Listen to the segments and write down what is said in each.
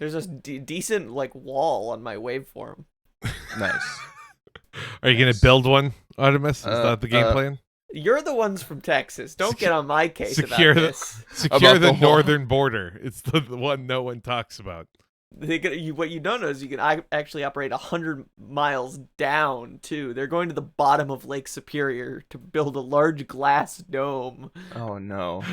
There's a decent like wall on my waveform. Nice. Are you going to build one, Artemis? Is that the game plan? You're the ones from Texas. Don't get on my case secure about this. Secure the northern border. It's the one no one talks about. What you don't know is you can actually operate 100 miles down, too. They're going to the bottom of Lake Superior to build a large glass dome. Oh, no.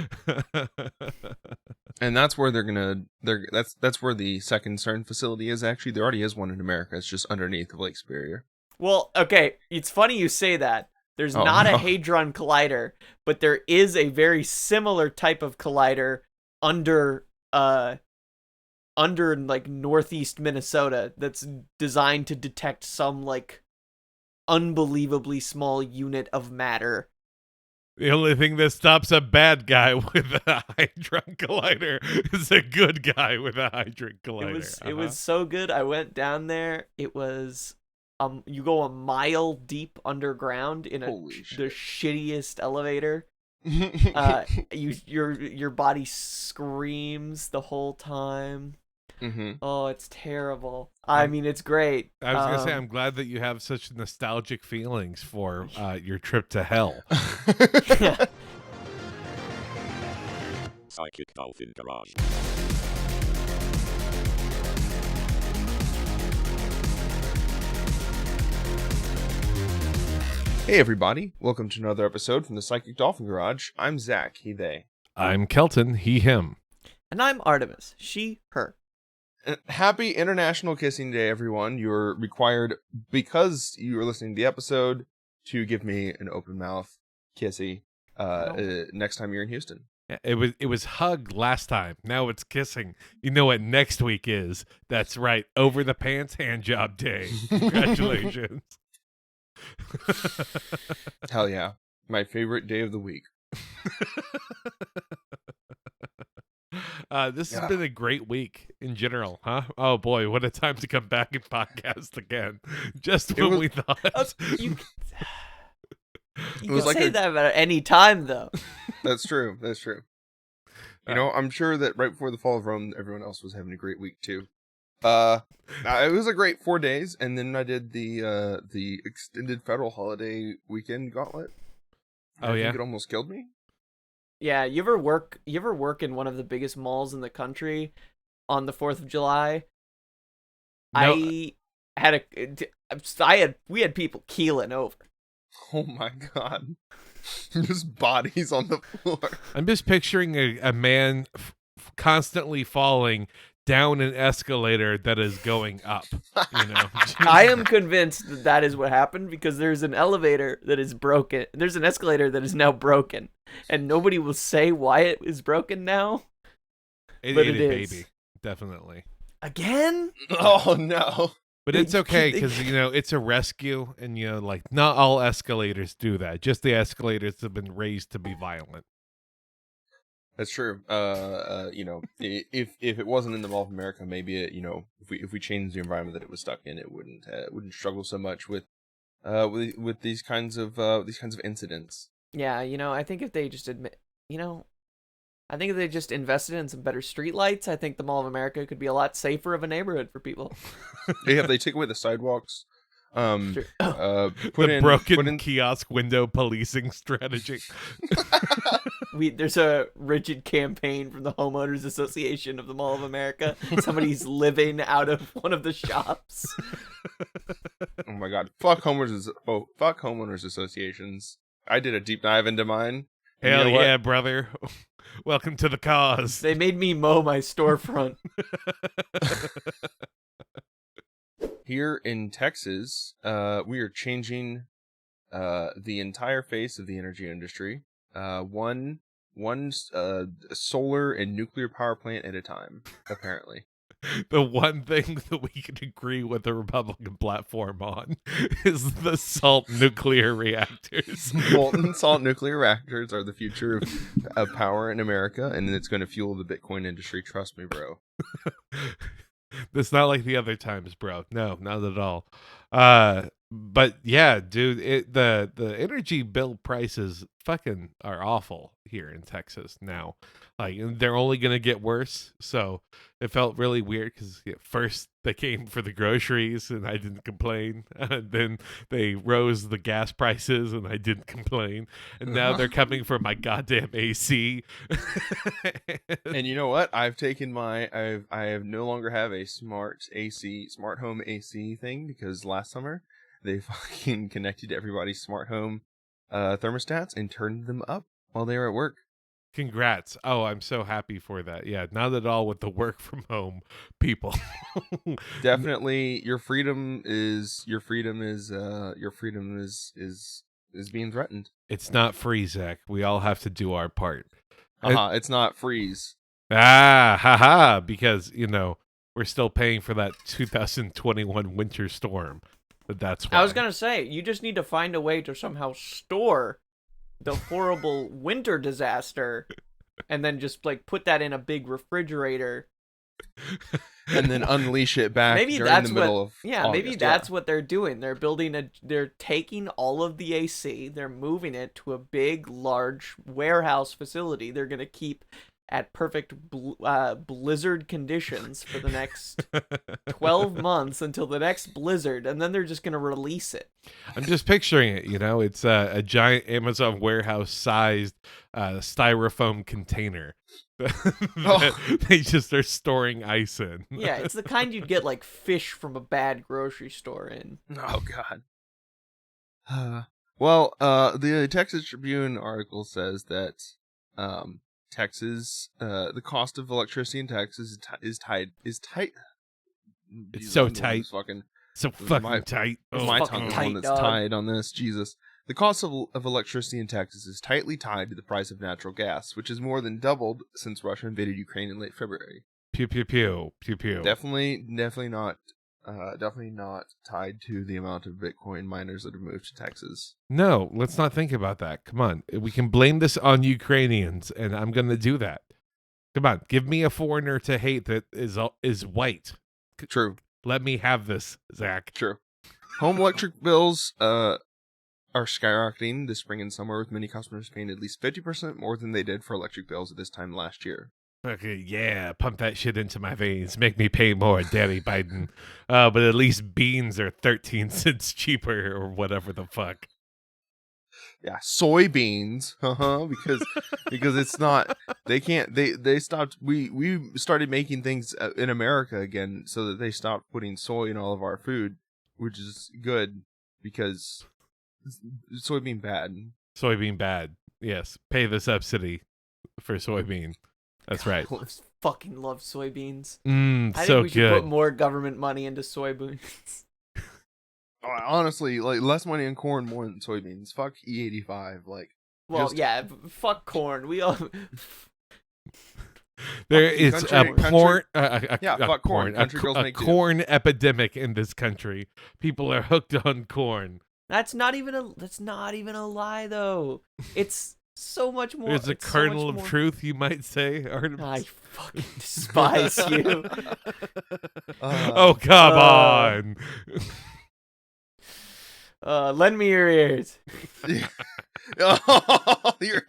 And that's where that's where the second CERN facility is, actually. There already is one in America. It's just underneath of Lake Superior. Well, okay, it's funny you say that. There's not a Hadron Collider, but there is a very similar type of collider under like northeast Minnesota that's designed to detect some like unbelievably small unit of matter. The only thing that stops a bad guy with a Hadron Collider is a good guy with a Hadron Collider. It was so good. I went down there. It was you go a mile deep underground in the shittiest elevator. Your body screams the whole time. Mm-hmm. Oh, it's terrible. I mean, it's great. I was gonna say, I'm glad that you have such nostalgic feelings for your trip to hell. Psychic Dolphin Garage. Hey everybody, welcome to another episode from the Psychic Dolphin Garage. I'm Zach, he, they. I'm Kelton, he, him. And I'm Artemis, she, her. Happy International Kissing Day, everyone. You're required, because you are listening to the episode, to give me an open mouth kissy next time you're in Houston. Yeah, it was hug last time. Now it's kissing. You know what next week is? That's right, over the pants hand job day. Congratulations. Hell yeah. My favorite day of the week. This has been a great week in general, huh? Oh boy, what a time to come back and podcast again. Just when we thought. You can say that about any time, though. That's true. You know, I'm sure that right before the fall of Rome, everyone else was having a great week too. It was a great 4 days, and then I did the extended federal holiday weekend gauntlet. Oh yeah, it almost killed me. Yeah, you ever work in one of the biggest malls in the country on the 4th of July? No. We had people keeling over. Oh my god. Just bodies on the floor. I'm just picturing a man constantly falling down an escalator that is going up, you know. I am convinced that is what happened because there's an elevator that is broken. There's an escalator that is now broken, and nobody will say why it is broken now. It is, baby, definitely. Again? Oh no. But it's okay because, you know, it's a rescue, and, you know, like, not all escalators do that. Just the escalators have been raised to be violent. That's true. You know, if it wasn't in the Mall of America, maybe if we changed the environment that it was stuck in, it wouldn't struggle so much with these kinds of incidents. Yeah, you know, I think if they just if they just invested in some better streetlights, I think the Mall of America could be a lot safer of a neighborhood for people. Yeah, if they take away the sidewalks. The broken kiosk window policing strategy. There's a rigid campaign from the Homeowners Association of the Mall of America. Somebody's living out of one of the shops. Oh my god! Fuck homeowners associations. I did a deep dive into mine. Hell yeah, brother! Welcome to the cause. They made me mow my storefront. Here in Texas, we are changing the entire face of the energy industry, one solar and nuclear power plant at a time, apparently. The one thing that we can agree with the Republican platform on is the salt nuclear reactors. Molten salt nuclear reactors are the future of power in America, and it's going to fuel the Bitcoin industry. Trust me, bro. It's not like the other times, bro. No, not at all. But yeah, dude, the energy bill prices fucking are awful here in Texas now. Like, and they're only gonna get worse. So it felt really weird because at first they came for the groceries and I didn't complain. And then they rose the gas prices and I didn't complain. And now they're coming for my goddamn AC. And you know what? I have no longer have a smart home AC thing because last summer they fucking connected to everybody's smart home thermostats and turned them up while they were at work. Congrats. Oh, I'm so happy for that. Yeah, not at all with the work from home people. Definitely your freedom is being threatened. It's not free, Zach. We all have to do our part. And- It's not freeze. haha, because, we're still paying for that 2021 winter storm. That's why. I was gonna say, you just need to find a way to somehow store the horrible winter disaster, and then just like put that in a big refrigerator, And then unleash it back maybe during that's the middle of maybe August. that's what they're doing. They're taking all of the AC, they're moving it to a big, large warehouse facility. They're gonna keep at perfect blizzard conditions for the next 12 months until the next blizzard, and then they're just going to release it. I'm just picturing it, it's a giant Amazon warehouse sized styrofoam container that they just are storing ice in. Yeah, it's the kind you'd get like fish from a bad grocery store in. Oh God. Well, the Texas Tribune article says that Texas, the cost of electricity in Texas is tight. It's Jesus, so I'm tight. So fucking my- tight. My Oh, tongue is tight, one that's dog. tied on this. Jesus. The cost of electricity in Texas is tightly tied to the price of natural gas, which has more than doubled since Russia invaded Ukraine in late February. Pew pew pew pew pew. Definitely not tied to the amount of Bitcoin miners that have moved to Texas. No, let's not think about that. Come on. We can blame this on Ukrainians, and I'm going to do that. Come on. Give me a foreigner to hate that is white. True. Let me have this, Zach. True. Home electric bills are skyrocketing this spring and summer, with many customers paying at least 50% more than they did for electric bills at this time last year. Okay, yeah, pump that shit into my veins. Make me pay more, Daddy Biden. But at least beans are 13 cents cheaper or whatever the fuck. Yeah, soybeans, because it's not. They stopped. We started making things in America again, so that they stopped putting soy in all of our food, which is good because soybean bad. Soybean bad. Yes, pay the subsidy for soybean. That's right. I fucking love soybeans. I So think we should good. put more government money into soybeans. Honestly, like less money on corn, more than soybeans. Fuck E85. Like, Well, just- yeah, fuck corn. We all. There is country- a porn, fuck corn. Country girls a make do. corn epidemic in this country. People are hooked on corn. That's not even a lie, though. It's so much more. There's a it's so kernel much of more- truth, you might say, Artemis. I fucking despise you. Oh, come on. Lend me your ears. Oh, you're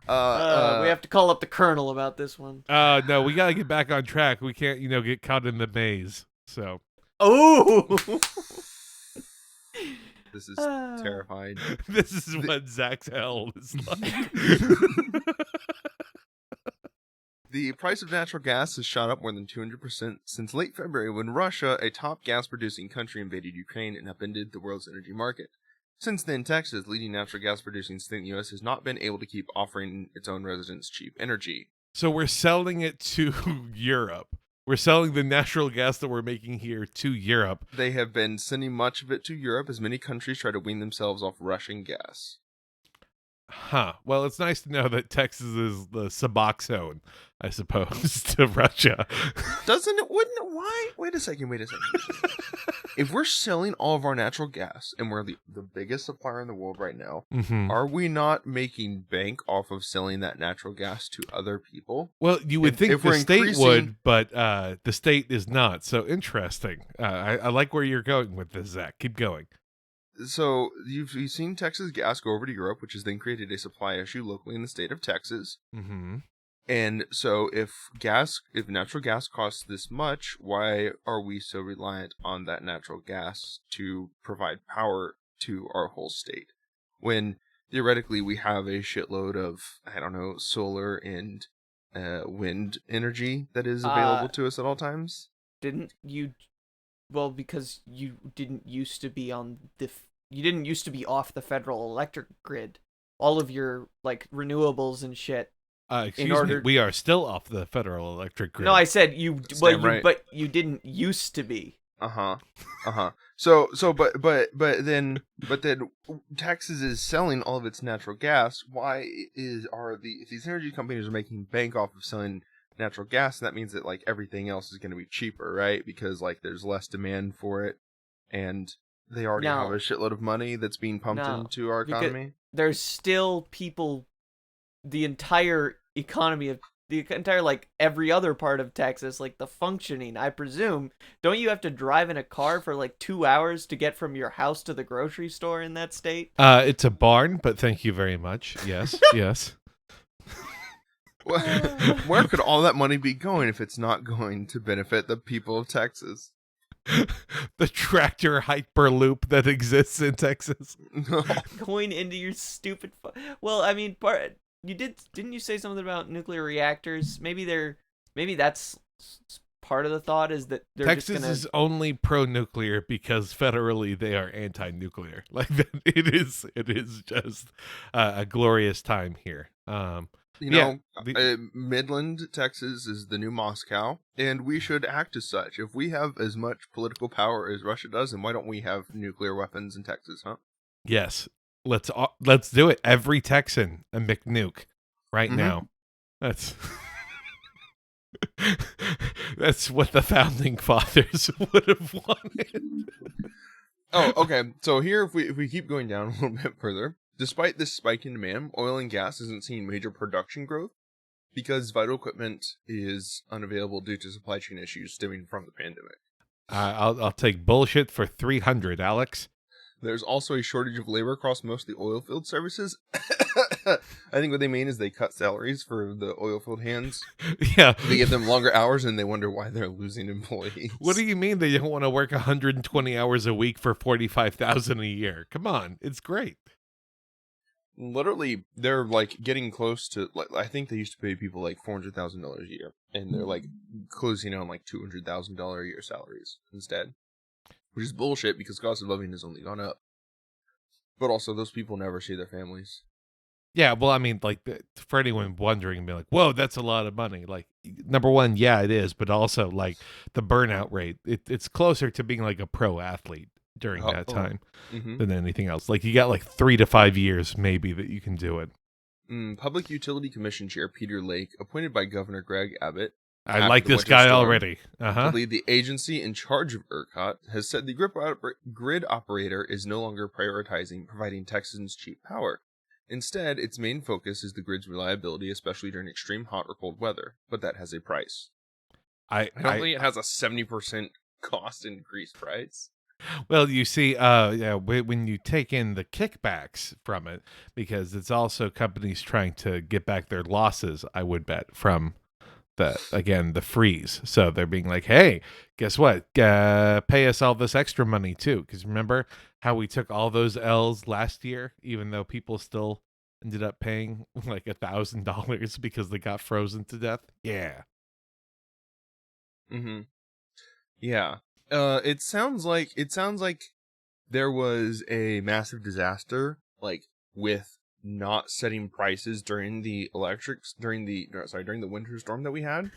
We have to call up the colonel about this one. No, we gotta get back on track. We can't, get caught in the maze. So Oh. This is terrifying. this is what Zach's hell is like. The price of natural gas has shot up more than 200% since late February, when Russia, a top gas-producing country, invaded Ukraine and upended the world's energy market. Since then, Texas, leading natural gas-producing state in the U.S., has not been able to keep offering its own residents cheap energy. So we're selling it to Europe. We're selling the natural gas that we're making here to Europe. They have been sending much of it to Europe as many countries try to wean themselves off Russian gas. Huh. Well, it's nice to know that Texas is the Suboxone, I suppose, to Russia. Wouldn't it? Why? Wait a second. if we're selling all of our natural gas and we're the biggest supplier in the world right now, Mm-hmm. are we not making bank off of selling that natural gas to other people? Well, you would think if the we're state increasing- would, but the state is not. So interesting. I like where you're going with this, Zach. Keep going. So you've seen Texas gas go over to Europe, which has then created a supply issue locally in the state of Texas. Mm-hmm. And so if natural gas costs this much, why are we so reliant on that natural gas to provide power to our whole state? When theoretically we have a shitload of, I don't know, solar and wind energy that is available to us at all times? Didn't you? Well, because you didn't used to be you didn't used to be off the federal electric grid. All of your like renewables and shit. Excuse me, we are still off the federal electric grid. No, I said you. Right. But you didn't used to be. So, but then Texas is selling all of its natural gas. Why if these energy companies are making bank off of selling natural gas? That means that like everything else is going to be cheaper, right? Because like there's less demand for it, and they already have a shitload of money that's being pumped into our economy. There's still people. The entire economy of the entire like every other part of Texas, like the functioning, I presume, don't you have to drive in a car for like 2 hours to get from your house to the grocery store in that state? It's a barn, but thank you very much. Yes, yes. Where could all that money be going if it's not going to benefit the people of Texas? The tractor hyperloop that exists in Texas. Going into your stupid well, I mean, didn't you say something about nuclear reactors? Maybe that's part of the thought is that they're Texas is only pro-nuclear because federally they are anti-nuclear. Like that, it is just a glorious time here. Midland, Texas is the new Moscow, and we should act as such. If we have as much political power as Russia does, then why don't we have nuclear weapons in Texas, huh? Yes. Let's do it. Every Texan a McNuke right now. That's that's what the founding fathers would have wanted. Oh, okay. So here, if we keep going down a little bit further, despite this spike in demand, oil and gas isn't seeing major production growth because vital equipment is unavailable due to supply chain issues stemming from the pandemic. I'll take bullshit for 300, Alex. There's also a shortage of labor across most of the oil field services. I think what they mean is they cut salaries for the oil field hands. Yeah. They give them longer hours and they wonder why they're losing employees. What do you mean they don't want to work 120 hours a week for $45,000 a year? Come on. It's great. Literally, they're like getting close to, like, I think they used to pay people like $400,000 a year, and they're like closing on like $200,000 a year salaries instead, which is bullshit because cost of living has only gone up. But also, those people never see their families. Yeah, well, I mean, like, for anyone wondering and be like, whoa, that's a lot of money. Like, number one, yeah, it is, but also, like, the burnout rate, it's closer to being like a pro athlete during that time than anything else. Like, you got like 3 to 5 years maybe that you can do it. Public Utility Commission Chair Peter Lake, appointed by Governor Greg Abbott, I like this guy already. To lead the agency in charge of ERCOT, has said the grid operator is no longer prioritizing providing Texans cheap power. Instead, its main focus is the grid's reliability, especially during extreme hot or cold weather. But that has a price. I don't think it has a 70% cost increase price. Well, you see, when you take in the kickbacks from it, because it's also companies trying to get back their losses, I would bet, from the freeze. So they're being like, hey, guess what? Pay us all this extra money too. Because remember how we took all those L's last year, even though people still ended up paying like $1,000 because they got frozen to death? Yeah. Yeah. It sounds like there was a massive disaster, like with not setting prices during the winter storm that we had.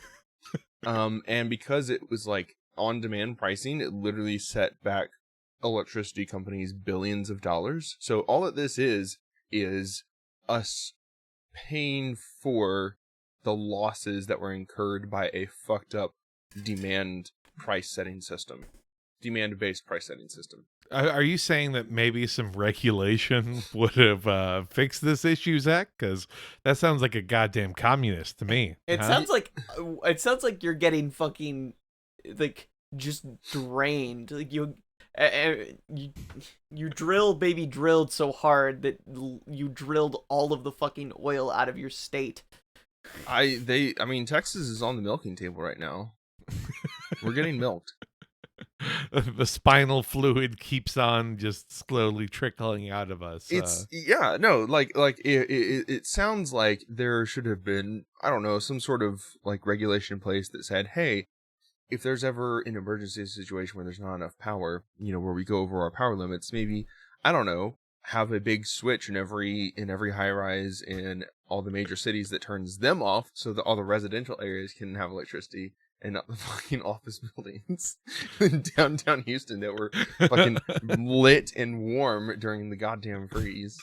And because it was like on demand pricing, it literally set back electricity companies billions of dollars. So all that this is us paying for the losses that were incurred by a fucked up demand price setting system. demand-based price setting system. Are you saying that maybe some regulation would have fixed this issue, Zach? Because that sounds like a goddamn communist to me. It huh? sounds like you're getting fucking like just drained. Like you drilled so hard that you drilled all of the fucking oil out of your state. I mean, Texas is on the milking table right now. We're getting milked. The spinal fluid keeps on just slowly trickling out of us. It's yeah, no, it sounds like there should have been, I don't know, some sort of like regulation in place that said, hey, if there's ever an emergency situation where there's not enough power, where we go over our power limits, maybe, I don't know, have a big switch in every high rise in all the major cities that turns them off so that all the residential areas can have electricity and not the fucking office buildings in downtown Houston that were fucking lit and warm during the goddamn freeze.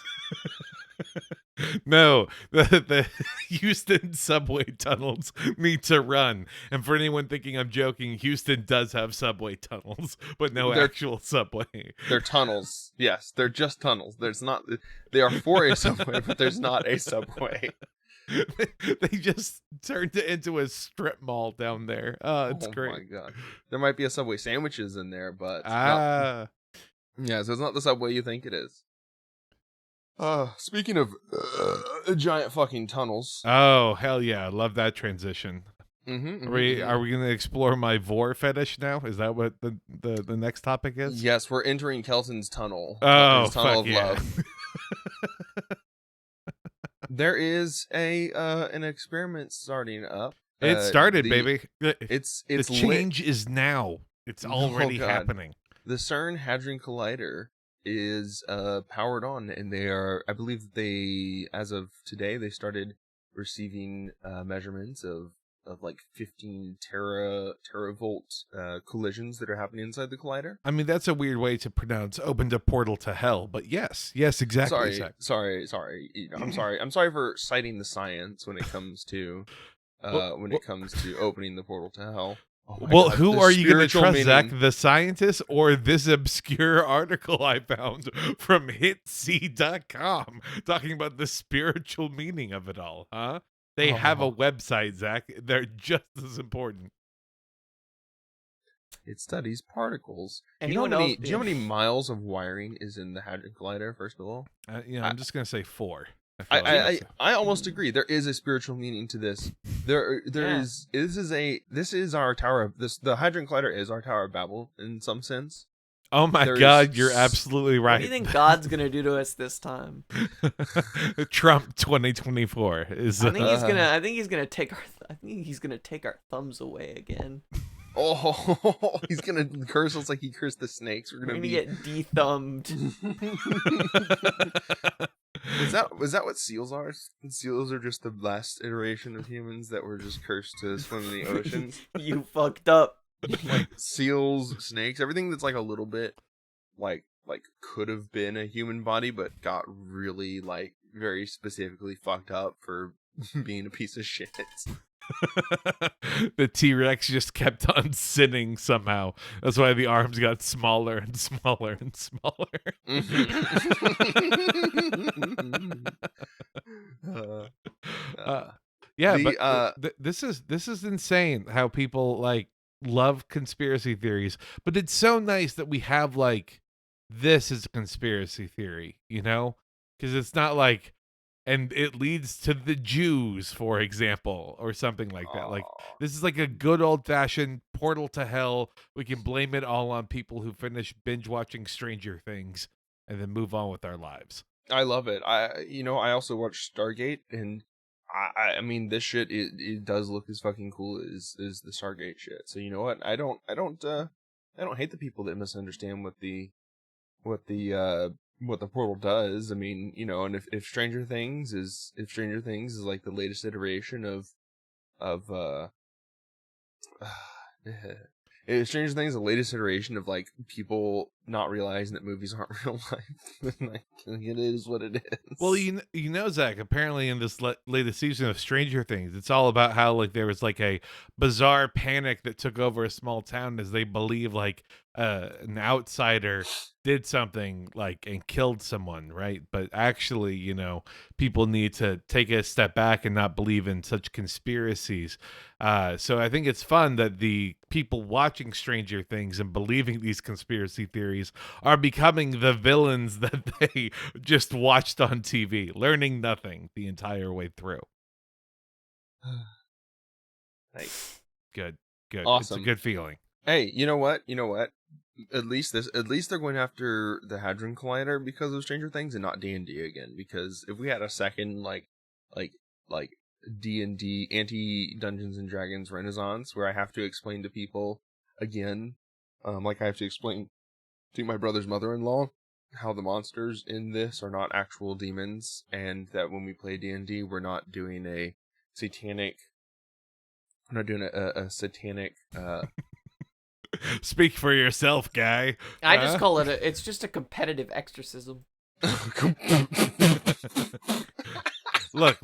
No, the Houston subway tunnels need to run. And for anyone thinking I'm joking, Houston does have subway tunnels, but no actual subway. They're tunnels. Yes, they're just tunnels. They are for a subway, but there's not a subway. They just turned it into a strip mall down there. It's great. Oh my god. There might be a Subway sandwiches in there, but yeah, so it's not the Subway you think it is. Speaking of giant fucking tunnels. Oh, hell yeah. I love that transition. Mm-hmm, Are we going to explore my vor fetish now? Is that what the next topic is? Yes, we're entering Kelton's tunnel. Oh, His tunnel fuck of yeah. love. There is an experiment starting up. It started, baby. It's the change is now. It's already happening. The CERN Hadron Collider is powered on, and they are, I believe as of today, they started receiving measurements of like 15 teravolt collisions that are happening inside the collider. I mean, that's a weird way to pronounce "opened a portal to hell," but yes, exactly. Sorry. I'm sorry for citing the science when it comes to opening the portal to hell. Oh well, God, who are you going to trust, meaning... Zach? The scientist or this obscure article I found from hitc.com talking about the spiritual meaning of it all, huh? They have a website, Zach. They're just as important. It studies particles. Do you know how many miles of wiring is in the Hadron Collider, first of all? I'm just going to say 4. I almost agree. There is a spiritual meaning to this. This is our Tower. The Hadron Collider is our Tower of Babel in some sense. Oh my God, you're absolutely right. What do you think God's gonna do to us this time? Trump 2024 is. I think he's gonna take our thumbs away again. Oh, he's gonna curse us like he cursed the snakes. We're gonna get de-thumbed. Was that what seals are? Seals are just the last iteration of humans that were just cursed to swim in the ocean. You fucked up. Like seals, snakes, everything that's like a little bit like could have been a human body, but got really like very specifically fucked up for being a piece of shit. The T-Rex just kept on sinning somehow. That's why the arms got smaller and smaller and smaller. This is insane how people like love conspiracy theories, but it's so nice that we have like this is a conspiracy theory, because it's not like, and it leads to the Jews, for example, or something like that. Like this is like a good old fashioned portal to hell. We can blame it all on people who finish binge watching Stranger Things and then move on with our lives. I love it. I also watched Stargate, and I mean, this shit it does look as fucking cool as the Stargate shit. So you know what? I don't hate the people that misunderstand what the portal does. I mean, and if Stranger Things is like the latest iteration of if Stranger Things is the latest iteration of like people not realizing that movies aren't real life. Like, it is what it is. Well, you know, Zach, apparently in this latest season of Stranger Things, it's all about how, like, there was, like, a bizarre panic that took over a small town as they believe, like, an outsider did something, like, and killed someone, right? But actually, you know, people need to take a step back and not believe in such conspiracies. So I think it's fun that the people watching Stranger Things and believing these conspiracy theories are becoming the villains that they just watched on TV, learning nothing the entire way through. Nice. Good. Awesome. It's a good feeling. Hey, you know what? At least they're going after the Hadron Collider because of Stranger Things and not D&D again. Because if we had a second like D&D anti Dungeons and Dragons Renaissance where I have to explain to people again, like I have to explain to my brother's mother-in-law how the monsters in this are not actual demons, and that when we play D&D, we're not doing a satanic. We're not doing a satanic. Speak for yourself, guy. I just call it it's just a competitive exorcism. Look.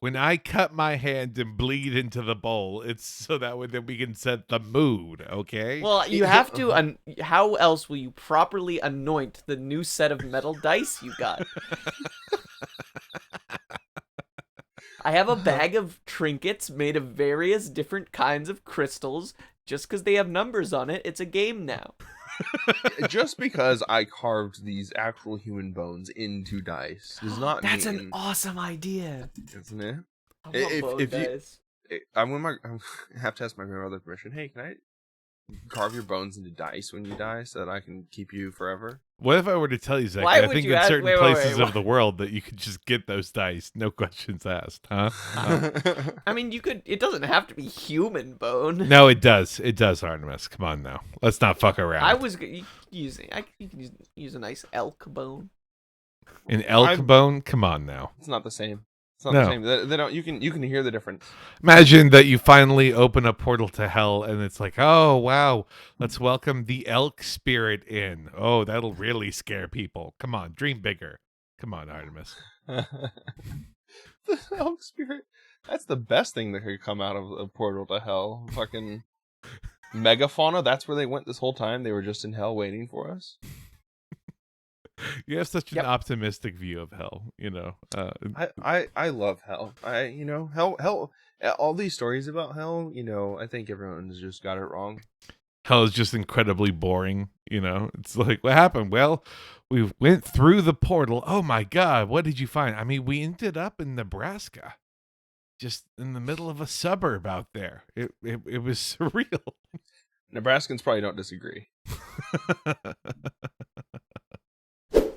When I cut my hand and bleed into the bowl, it's so that way that we can set the mood, okay? Well, you have to. How else will you properly anoint the new set of metal dice you got? I have a bag of trinkets made of various different kinds of crystals. Just because they have numbers on it, it's a game now. Just because I carved these actual human bones into dice does not That's mean... an awesome idea. Isn't it? I want bone dice. I have to ask my grandmother permission. Hey, can I carve your bones into dice when you die so that I can keep you forever? What if I were to tell you, Zach, Why I would think you in ask- certain wait, places wait. of the world that you could just get those dice, no questions asked, huh? I mean, you could. It doesn't have to be human bone. No, it does. It does, Artemis. Come on now. Let's not fuck around. I was using. You can use a nice elk bone. An elk bone? Come on now. It's not the same. It's not No. the same. They don't. You can hear the difference. Imagine that you finally open a portal to hell and it's like, oh, wow, let's welcome the elk spirit in. Oh, that'll really scare people. Come on, dream bigger. Come on, Artemis. The elk spirit. That's the best thing that could come out of a portal to hell. Fucking megafauna. That's where they went this whole time. They were just in hell waiting for us. You have such an Yep. optimistic view of hell, you know. I love hell. Hell. All these stories about hell. I think everyone's just got it wrong. Hell is just incredibly boring, you know. It's like, what happened? Well, we went through the portal. Oh my God, what did you find? I mean, we ended up in Nebraska, just in the middle of a suburb out there. It was surreal. Nebraskans probably don't disagree.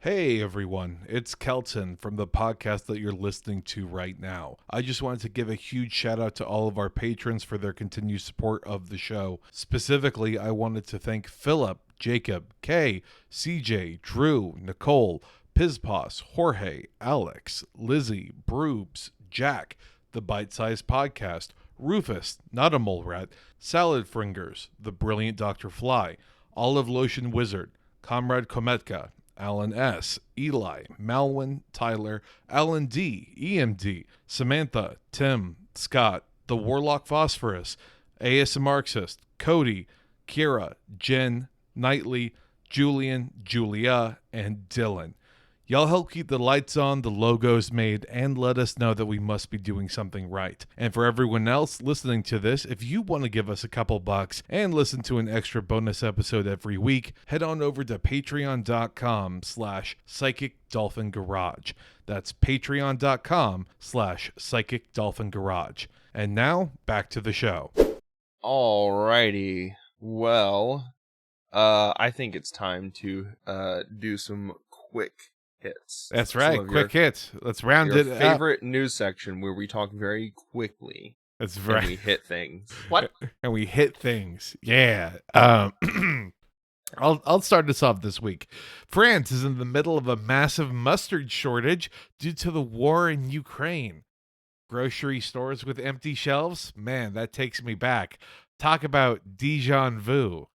Hey everyone, it's Kelton from the podcast that you're listening to right now. I just wanted to give a huge shout out to all of our patrons for their continued support of the show. Specifically, I wanted to thank Philip, Jacob, Kay, CJ, Drew, Nicole, Pizpos, Jorge, Alex, Lizzie, Broobs, Jack, The Bite Size Podcast, Rufus, Not a Mole Rat, Salad Fringers, The Brilliant Dr. Fly, Olive Lotion Wizard, Comrade Kometka, Alan S., Eli, Malwin, Tyler, Alan D., EMD, Samantha, Tim, Scott, The Warlock Phosphorus, AS Marxist, Cody, Kira, Jen, Knightley, Julian, Julia, and Dylan. Y'all help keep the lights on, the logos made, and let us know that we must be doing something right. And for everyone else listening to this, if you want to give us a couple bucks and listen to an extra bonus episode every week, head on over to patreon.com/psychicdolphingarage. That's patreon.com/psychicdolphingarage. And now, back to the show. Alrighty. Well, I think it's time to do some quick hits. That's right, quick hits. Let's round your it up. favorite news section where we talk very quickly. That's And right. we hit things. What? And we hit things. Yeah. I'll start this off this week. France is in the middle of a massive mustard shortage due to the war in Ukraine. Grocery stores with empty shelves? Man, that takes me back. Talk about déjà vu.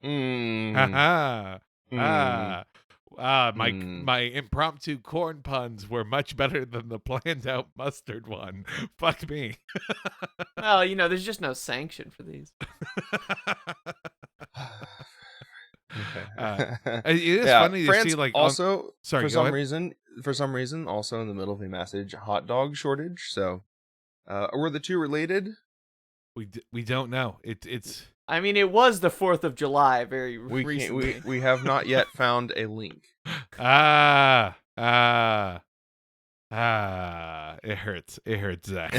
Mm. Haha. Ah, my Hmm. my impromptu corn puns were much better than the planned out mustard one. Fuck me. Well, there's just no sanction for these. uh, it is Yeah, funny to see France like on. also Sorry, for go some ahead. reason, also in the middle of a massive hot dog shortage. So, were the two related? We don't know. It's I mean, it was the 4th of July very We can't. recently. We have not yet found a link. ah ah It hurts. It hurts, Zach.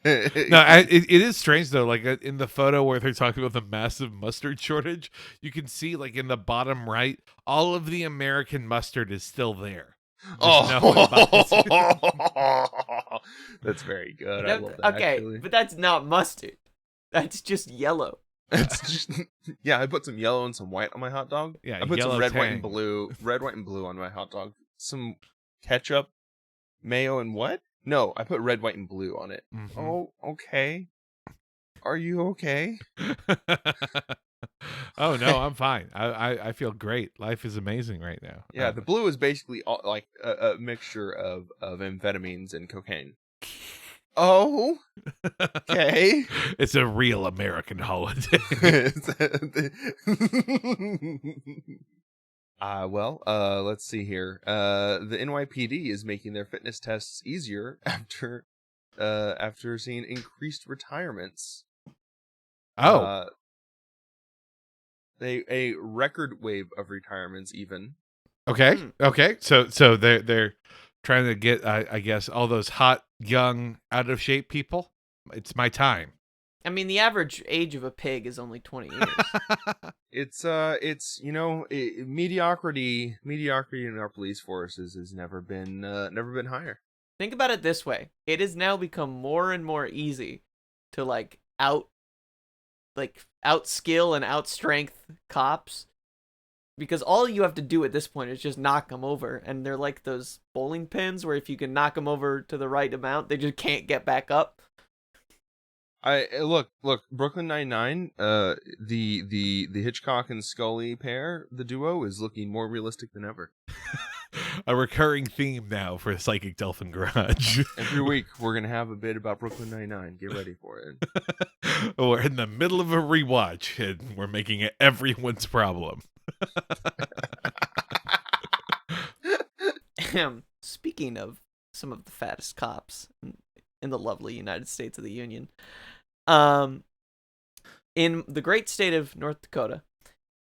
No, it is strange though. Like in the photo where they're talking about the massive mustard shortage, you can see like in the bottom right, all of the American mustard is still there. Just no one buys it. Oh, that's very good. I love that. Okay, Actually, but that's not mustard. That's just yellow. it's just yeah. I put some yellow and some white on my hot dog. Yeah, I put some yellow red, white, and tang. blue. Red, white, and blue on my hot dog. Some ketchup, mayo, and what? No, I put red, white, and blue on it. Mhm. Oh, okay. Are you okay? Oh no, I'm fine. I feel great. Life is amazing right now. Yeah, the blue is basically all, like a mixture of amphetamines and cocaine. Oh, okay. It's a real American holiday. Let's see here. The NYPD is making their fitness tests easier after seeing increased retirements. Oh, A record wave of retirements even. okay, okay. So they're trying to get, I guess, all those hot, young, out of shape people. It's my time. I mean, the average age of a pig is only 20 years. It's mediocrity in our police forces has never been higher. Think about it this way. It has now become more and more easy to outskill and outstrength cops, because all you have to do at this point is just knock them over, and they're like those bowling pins where if you can knock them over to the right amount, they just can't get back up. Look, Brooklyn Nine-Nine, the Hitchcock and Scully pair, the duo is looking more realistic than ever. A recurring theme now for Psychic Dolphin Garage. Every week we're gonna have a bit about Brooklyn Nine-Nine. Get ready for it. We're in the middle of a rewatch, and we're making it everyone's problem. Speaking of some of the fattest cops in the lovely United States of the Union, in the great state of North Dakota,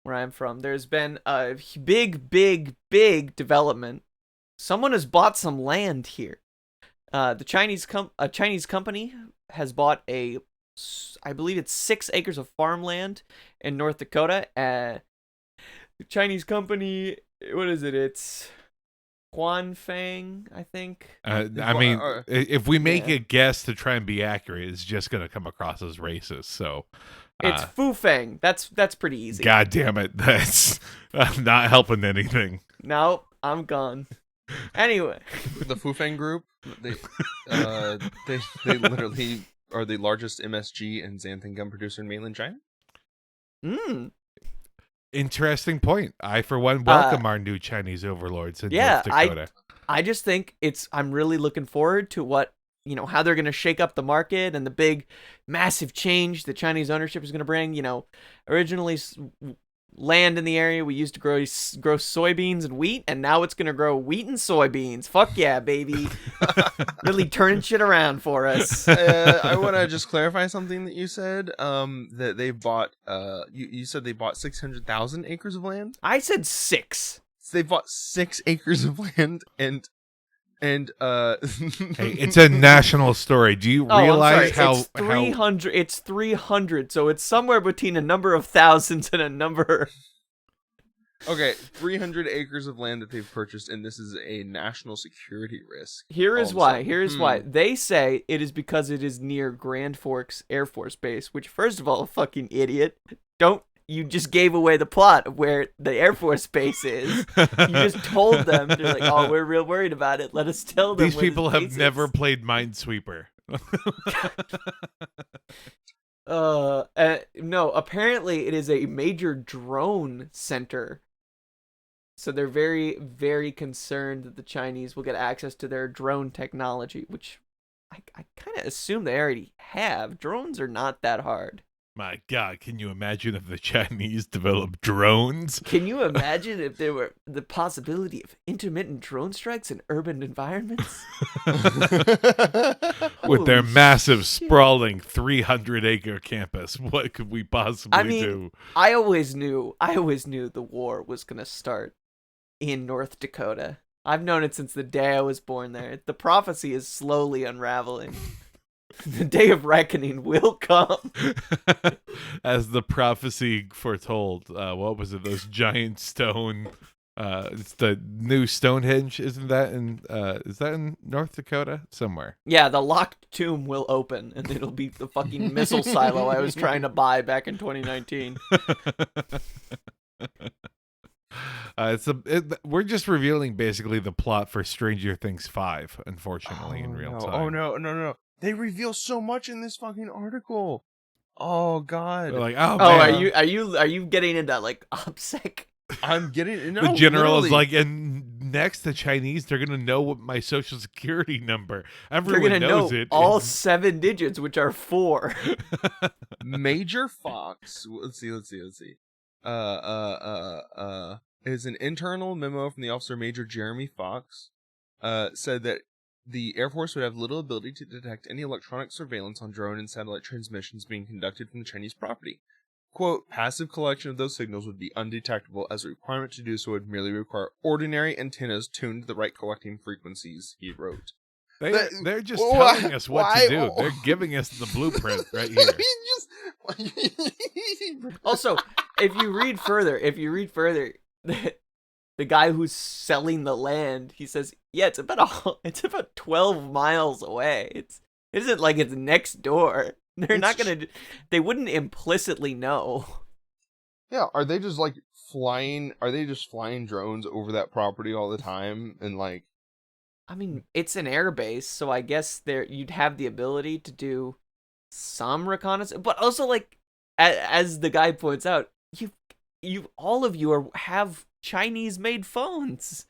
where I'm from, there's been a big development. Someone has bought some land here. A Chinese company has bought I believe it's 6 acres of farmland in North Dakota. The Chinese company, what is it? It's Guanfang, I think. I mean, if we make a guess to try and be accurate, it's just going to come across as racist. So it's Fufang. That's pretty easy. God damn it, that's not helping anything. No, I'm gone. Anyway, the Fufang Group, they literally are the largest MSG and xanthan gum producer in mainland China. Interesting point. I, for one, welcome our new Chinese overlords in North Dakota. I just think I'm really looking forward to what, how they're going to shake up the market and the big, massive change the Chinese ownership is going to bring. Originally land in the area we used to grow soybeans and wheat, and now it's going to grow wheat and soybeans. Fuck yeah, baby. Really turning shit around for us. I want to just clarify something that you said. That they bought. You said they bought 600,000 acres of land. I said 6. So they bought 6 acres of land and hey, it's a national story. Do you realize how it's 300? It's 300, so it's somewhere between a number of thousands and a number. Okay, 300 acres of land that they've purchased, and this is a national security risk. Here is why. They say it is because it is near Grand Forks Air Force Base, which, first of all, fucking idiot. You just gave away the plot of where the Air Force Base is. You just told them. They're like, oh, we're real worried about it. Let us tell them. These people have never played Minesweeper. No, apparently it is a major drone center So they're very, very concerned that the Chinese will get access to their drone technology, which I kind of assume they already have. Drones are not that hard. My God, can you imagine if the Chinese developed drones? Can you imagine if there were the possibility of intermittent drone strikes in urban environments? With their Holy massive, shit. sprawling 300-acre campus, what could we possibly do? I always knew the war was gonna start in North Dakota. I've known it since the day I was born there. The prophecy is slowly unraveling. The day of reckoning will come. As the prophecy foretold, what was it? Those giant stone. It's the new Stonehenge, isn't that in? Is that in North Dakota somewhere? Yeah, the locked tomb will open, and it'll be the fucking missile silo I was trying to buy back in 2019. We're just revealing basically the plot for Stranger Things 5, unfortunately, in real time. Oh no. They reveal so much in this fucking article. Oh God. We're like, oh Oh, man. are you getting into like OPSEC? I'm getting no, The general is literally. like, and next the Chinese, they're gonna know what my social security number. They're Everyone gonna knows know it. all 7 digits, which are 4. Major Fox. Let's see. Is an internal memo from the officer Major Jeremy Fox. Said that the Air Force would have little ability to detect any electronic surveillance on drone and satellite transmissions being conducted from the Chinese property. Quote, passive collection of those signals would be undetectable, as a requirement to do so would merely require ordinary antennas tuned to the right collecting frequencies, he wrote. They're just telling us what to do. They're giving us the blueprint right here. Also, if you read further, the guy who's selling the land, he says, yeah, it's about 12 miles away. It isn't like it's next door. They wouldn't implicitly know. Yeah, are they just like flying? Are they just flying drones over that property all the time? And like, I mean, it's an air base, so I guess you'd have the ability to do some reconnaissance, but also like, as the guy points out, you all of you have Chinese-made phones,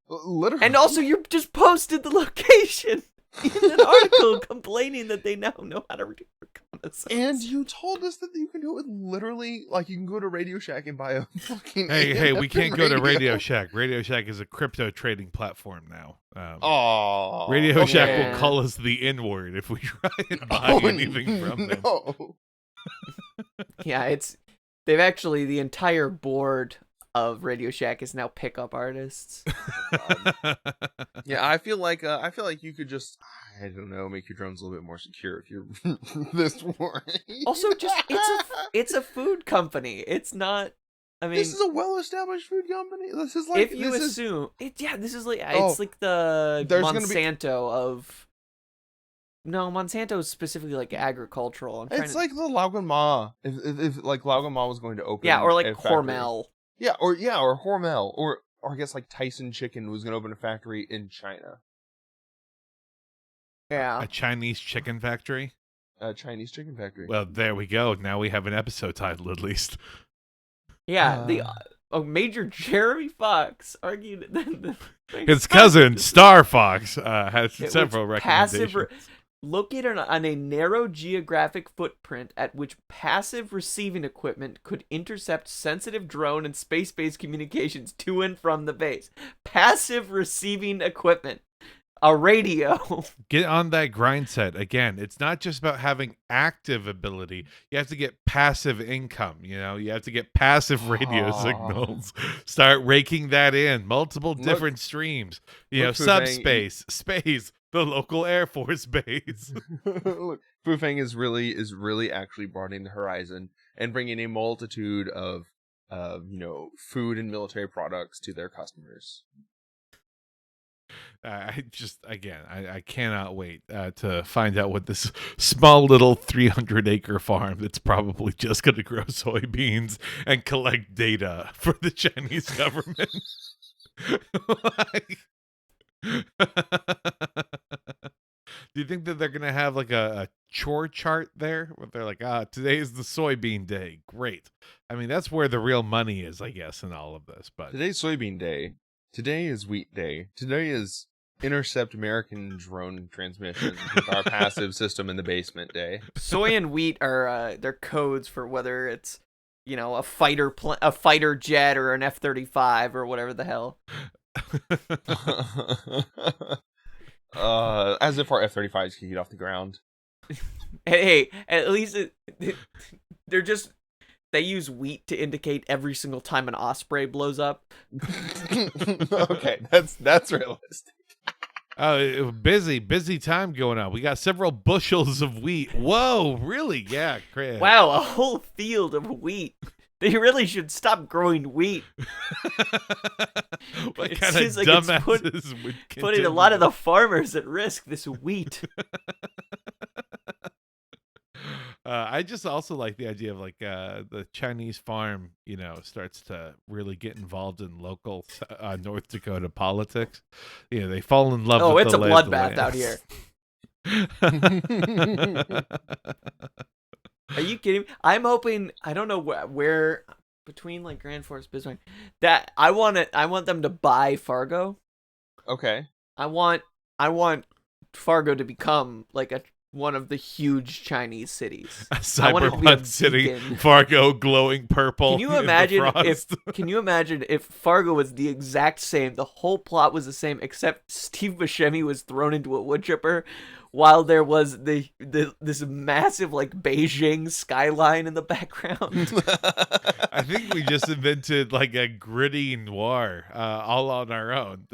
literally, and also you just posted the location in an article complaining that they now know how to do reconnaissance. and you told us that you can do it with literally, like, you can go to Radio Shack and buy a fucking. Hey, we can't go to radio. Radio Shack. Radio Shack is a crypto trading platform now. Oh, Radio Shack yeah. will call us the N-word if we try and buy anything from them. No. Yeah, they've actually, the entire board of Radio Shack is now pickup artists. Yeah, I feel like you could just, I don't know, make your drones a little bit more secure if you're this worried. Also, just it's a food company. It's not. I mean, this is a well-established food company. This is like, if you this assume this is like Oh, it's like the there's gonna be- Monsanto of. No, Monsanto is specifically like agricultural. it's like the Laugan Ma. If like Laugan Ma was going to open, yeah, or like a factory. Hormel. Yeah, or Hormel, or I guess like Tyson Chicken was going to open a factory in China. Yeah. A Chinese chicken factory? A Chinese chicken factory. Well, there we go. Now we have an episode title at least. Yeah, Major Jeremy Fox argued that His cousin, Star Fox, has several recommendations. Located on a narrow geographic footprint at which passive receiving equipment could intercept sensitive drone and space-based communications to and from the base. Passive receiving equipment. A radio. Get on that grind set. Again, it's not just about having active ability. You have to get passive income. You have to get passive radio signals. Start raking that in. Multiple different streams. Subspace, space, the local Air Force base. Look, Fufeng is really actually broadening the horizon and bringing a multitude of food and military products to their customers. I cannot wait to find out what this small little 300-acre farm that's probably just going to grow soybeans and collect data for the Chinese government. Do you think that they're gonna have like a chore chart there, where they're like, today is the soybean day? Great. I mean, that's where the real money is, I guess, in all of this. But Today's soybean day. Today is wheat day. Today is intercept American drone transmissions with our passive system in the basement day. Soy and wheat are their codes for whether it's a fighter jet or an F-35 or whatever the hell. As if our F-35s can get off the ground. Hey, at least they use wheat to indicate every single time an osprey blows up. Okay, that's realistic. Oh, busy time going on. We got several bushels of wheat. Whoa, really? Yeah, great. Wow, a whole field of wheat. They really should stop growing wheat. What It kind of seems like it's dumbasses would putting a lot of the farmers at risk, this wheat. I just also like the idea of like the Chinese farm, starts to really get involved in local North Dakota politics. They fall in love. Oh, with it's the a lay of the bloodbath land. out here. Are you kidding me? I'm hoping, I don't know where between like Grand Forks, Bismarck, that I want them to buy Fargo. Okay. I want Fargo to become like one of the huge Chinese cities. I want it to be a Cyberpunk city, beacon. Fargo glowing purple. Can you in the imagine frost. if Fargo was the exact same, the whole plot was the same, except Steve Buscemi was thrown into a wood chipper, while there was this massive like Beijing skyline in the background. I think we just invented like a gritty noir all on our own.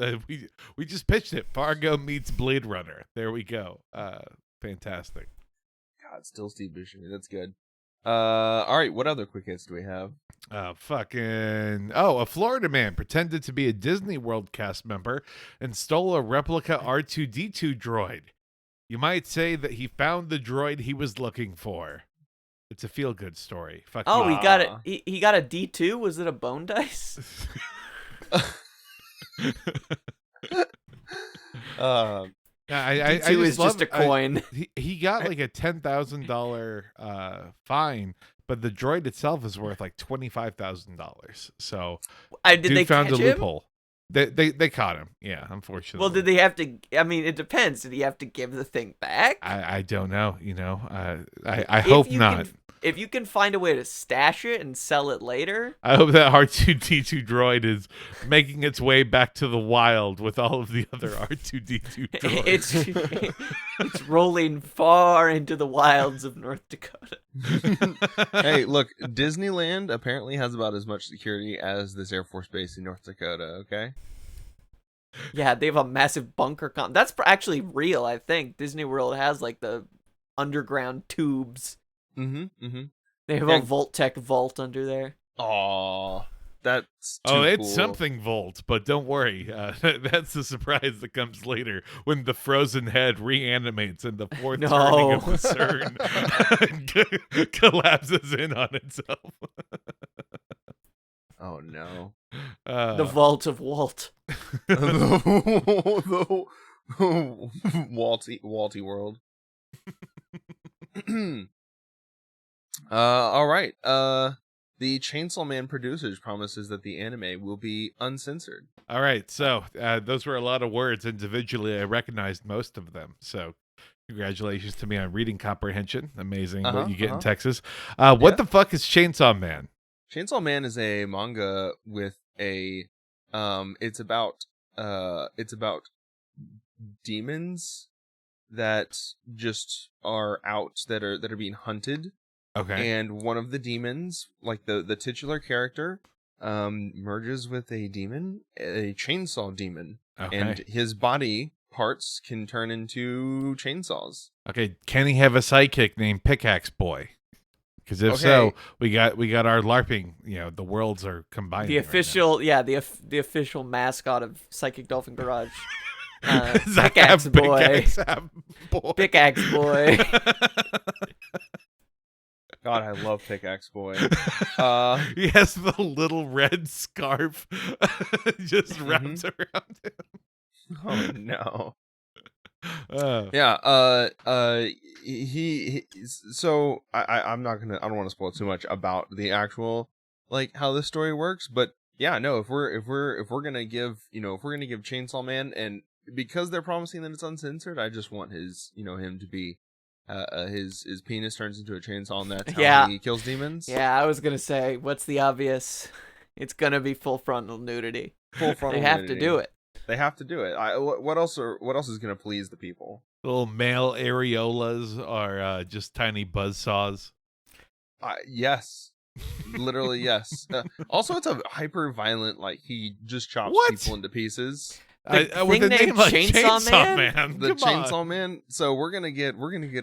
We just pitched it. Fargo meets Blade Runner. There we go. Fantastic. God, still Steve Buscemi. That's good. All right. What other quick hits do we have? A Florida man pretended to be a Disney World cast member and stole a replica R2-D2 droid. You might say that he found the droid he was looking for. It's a feel-good story. Fuck Oh, you. he got it. He got a D2. Was it a bone dice? I D2 is love just a coin. He got like a $10,000 fine, but the droid itself is worth like $25,000. So Did dude they found catch a him? loophole. They caught him. Yeah, unfortunately. Well, did they have to? I mean, it depends. Did he have to give the thing back? I don't know. I hope not. If you can find a way to stash it and sell it later, I hope that R2-D2 droid is making its way back to the wild with all of the other R2-D2 droids. it's rolling far into the wilds of North Dakota. Hey, look, Disneyland apparently has about as much security as this Air Force Base in North Dakota, okay? Yeah, they have a massive bunker. That's actually real, I think. Disney World has like the underground tubes. Mm-hmm. They have a Voltec vault under there. Aw, that's too it's cool. something Volt, but don't worry. That's the surprise that comes later when the frozen head reanimates and the fourth turning of the CERN collapses in on itself. Oh no. The vault of Walt. the Walty world. All right. The Chainsaw Man producers promises that the anime will be uncensored. All right, so those were a lot of words individually. I recognized most of them, so congratulations to me on reading comprehension. Amazing what you get in Texas. What the fuck is Chainsaw Man? Chainsaw Man is a manga with a it's about demons that just are out that are being hunted. Okay. And one of the demons, like the titular character, merges with a demon, a chainsaw demon. Okay. And his body parts can turn into chainsaws. Okay, can he have a sidekick named Pickaxe Boy? Because if so, we got our LARPing. The worlds are combining. The official, the official mascot of Psychic Dolphin Garage. Pickaxe Boy. Pickaxe Boy. God, I love Pickaxe Boy. He has the little red scarf just wrapped around him. Oh no. Yeah. So I'm not gonna. I don't want to spoil too much about the actual like how this story works, but yeah, no. If we're gonna give Chainsaw Man, and because they're promising that it's uncensored, I just want his him to be his penis turns into a chainsaw, and that's how Yeah. he kills demons. Yeah, I was gonna say, what's the obvious? It's gonna be full frontal nudity. Full frontal. They have nudity. to do it. They have to do it. What else is gonna please the people? Little male areolas are just tiny buzzsaws. Yes. Literally, yes. Also, it's a hyper violent, like, he just chops What? people into pieces. With thing a named name like Chainsaw Man? The Come Chainsaw on. Man. So we're gonna get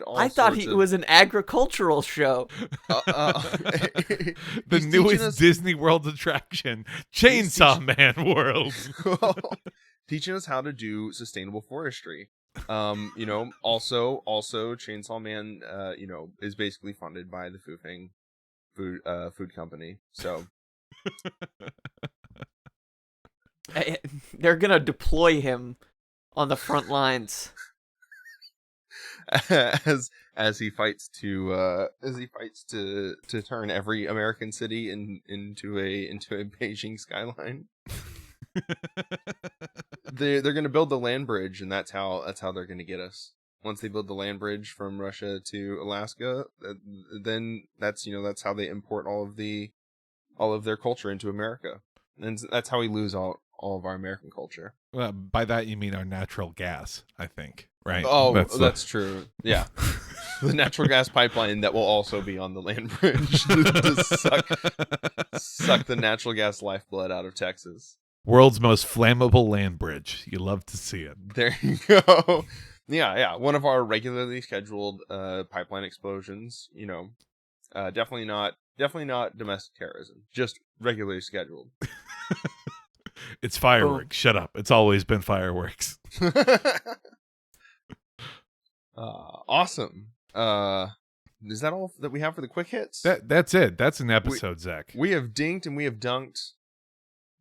all. I thought sorts it of, was an agricultural show. The he's newest teaching us- Disney World attraction, Chainsaw Man World. teaching us how to do sustainable forestry. Also Chainsaw Man, is basically funded by the food company. So They're gonna deploy him on the front lines. as he fights to turn every American city into a Beijing skyline. They're going to build the land bridge, and that's how they're going to get us. Once they build the land bridge from Russia to Alaska, then that's how they import all of their culture into America, and that's how we lose all of our American culture. Well, by that you mean our natural gas, I think, right? Oh, that's true. Yeah. The natural gas pipeline that will also be on the land bridge to suck the natural gas lifeblood out of Texas. World's most flammable land bridge. You love to see it. There you go. Yeah. One of our regularly scheduled pipeline explosions. Definitely not domestic terrorism. Just regularly scheduled. It's fireworks. Shut up. It's always been fireworks. Awesome. Is that all that we have for the quick hits? That's it. That's an episode, Zach. We have dinked and we have dunked.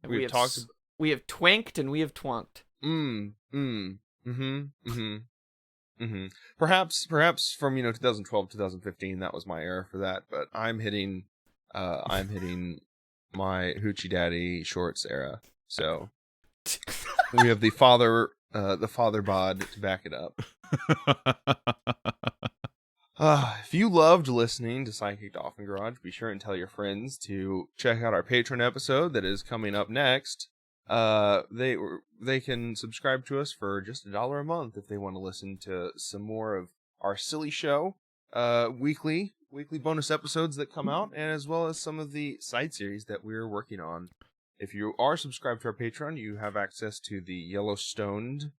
We have twinked and we have twonked. Perhaps from 2012 2015 that was my era for that, but I'm hitting my hoochie daddy shorts era. So we have the father bod to back it up. If you loved listening to Psychic Dolphin Garage, be sure and tell your friends to check out our Patreon episode that is coming up next. They can subscribe to us for just $1 a month if they want to listen to some more of our silly show, weekly bonus episodes that come out, and as well as some of the side series that we're working on. If you are subscribed to our Patreon, you have access to the Yellowstoned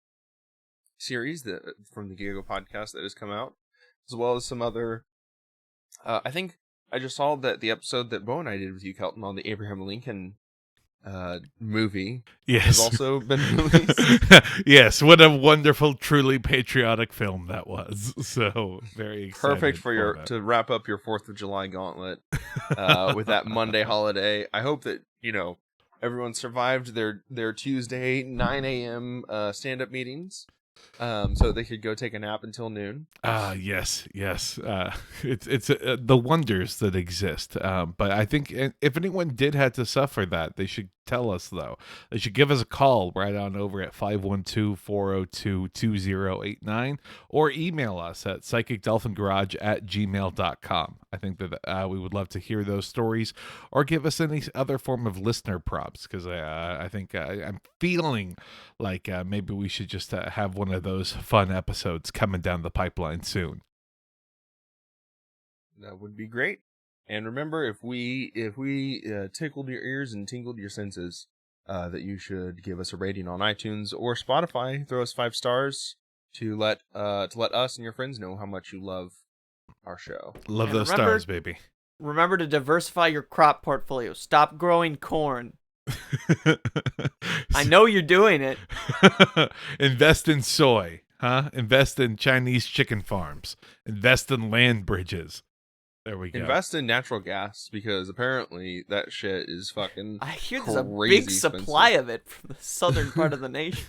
series from the Gigo podcast that has come out, as well as some other. I think I just saw that the episode that Bo and I did with you, Kelton, on the Abraham Lincoln movie has also been released. Yes, what a wonderful, truly patriotic film that was. So very excited. Perfect for to wrap up your 4th of July gauntlet with that Monday holiday. I hope that everyone survived their Tuesday 9 a.m. stand-up meetings, so they could go take a nap until noon. Yes. It's the wonders that exist. But I think if anyone did have to suffer that, they should tell us, though. They should give us a call right on over at 512-402-2089 or email us at psychicdolphingarage@gmail.com. I think that we would love to hear those stories, or give us any other form of listener props, because I think I'm feeling like maybe we should just have one of those fun episodes coming down the pipeline soon. That would be great. And remember, if we tickled your ears and tingled your senses, that you should give us a rating on iTunes or Spotify. Throw us 5 stars to let us and your friends know how much you love our show. Love And those remember- stars, baby. Remember to diversify your crop portfolio. Stop growing corn. I know you're doing it. Invest in soy, huh? Invest in Chinese chicken farms. Invest in land bridges. There we go. Invest in natural gas because apparently that shit is fucking I hear there's a crazy big supply expensive. of it from the southern part of the nation.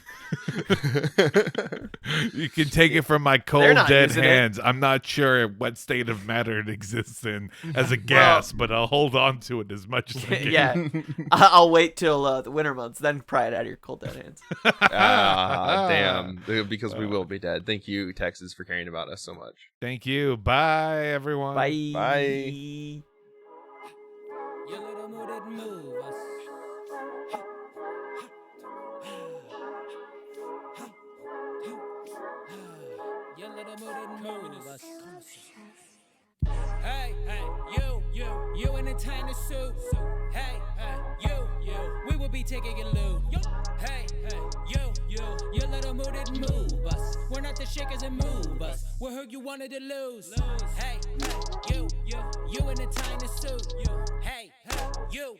You can take it from my They're cold, not dead using it. hands. I'm not sure what state of matter it exists in as a gas, but I'll hold on to it as much as I can. Yeah, I'll wait till the winter months, then pry it out of your cold dead hands. Damn. Because we will be dead. Thank you, Texas, for caring about us so much. Thank you. Bye, everyone. Bye. Bye. Your little mood didn't move us. Your little mood didn't move us. Hey, you in a tiny suit. Hey, you, we will be taking it loose. Hey, you, your little mood didn't move us. We're not the shakers and move us. We're who you wanted to lose. Hey, you in a tiny suit. Hey, you,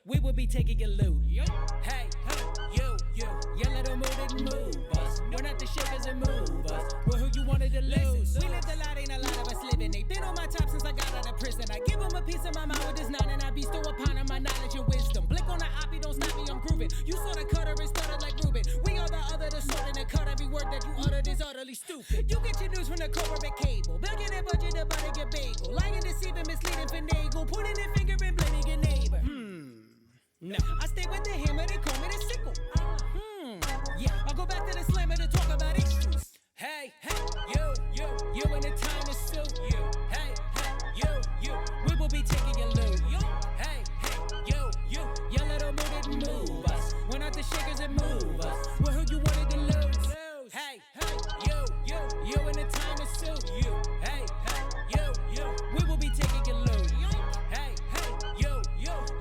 we will be taking it loose. Hey, you, your little mood didn't move us. We're not the shakers and move us. We're who you wanted to lose. We lived a lot, ain't a lot of us living. They been on my top since I got out of prison. I give them a piece of my mind with this nine, and I bestow upon them my knowledge and wisdom. Blick on the oppie, don't stop me, I'm grooving. You saw the cutter and started like Ruben. We are the other, the sort and the cut. Every word that you uttered is utterly stupid. You get your news from the corporate cable. Begging that budget to butter your bagel. Lying, deceiving, misleading, finagle. Pointing their finger and blaming your neighbor. No, I stay with the hammer, they call me the sickle. Yeah, I'll go back to the slammer to talk about issues. Hey, you in a tiny suit. Hey, you, we will be taking your loot. Hey, you, your little mood didn't move us. We're not the shakers that move us. We're who you wanted to lose. Hey, you in a tiny suit. Hey, you, we will be taking your loot. Hey, you,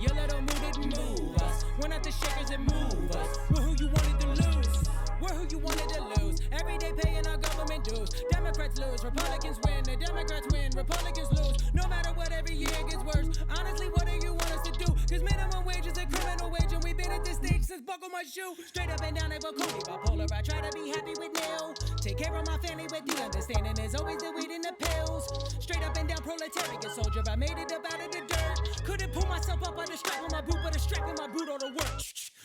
your little mood didn't move us. We're not the shakers that move us. We're who you wanted to lose. We're who you wanted to lose. Every day paying our government dues. Democrats lose, Republicans win. The Democrats win, Republicans lose. No matter what, every year it gets worse. Honestly, what do you want us to do? Cause minimum wage is a criminal wage, and we've been at this stage since buckle my shoe. Straight up and down, they will call me bipolar. I try to be happy with nil. Take care of my family with the understanding there's always the weed in the pills. Straight up and down, proletariat soldier. I made it up out of the dirt. Couldn't pull myself up on the strap on my boot, but a strap in my boot or the work.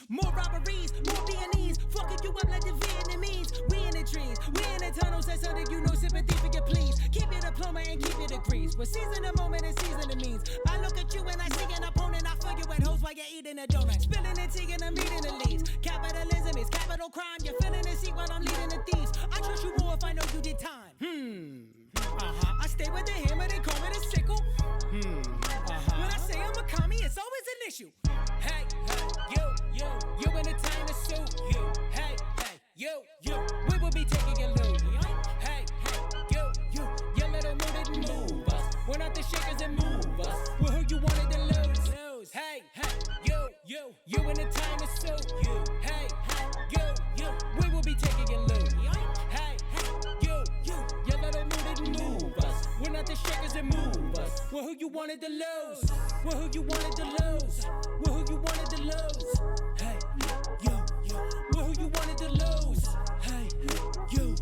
More robberies, more Viennese. Fucking you up like the Vietnamese. We in the trees, we in the tunnels. That's something you know, sympathy for your please. Keep your diploma and keep your degrees. But season the moment and season the means. I look at you and I see an opponent. I fuck you at hoes while you're eating a donut. Spilling the tea and I'm eating the leaves. Capitalism is capital crime. You're feeling the seat while I'm leading the thieves. I trust you more if I know you did time. I stay with the hammer, they call me the sickle. When I say I'm a commie, it's always an issue. Hey, you in a tiny suit. Hey, you, we will be taking your loot. Hey, you, your little mood didn't move us. We're not the shakers that move us. We're who you wanted to lose. Hey, you in a tiny suit. Hey, you, we will be taking your loot. Hey, you, your little mood didn't move us. We're not the shakers that move us. We're who you wanted to lose. We're who you wanted to lose. We're who you wanted to lose. Hey, you, we're who you wanted to lose. Hey, you,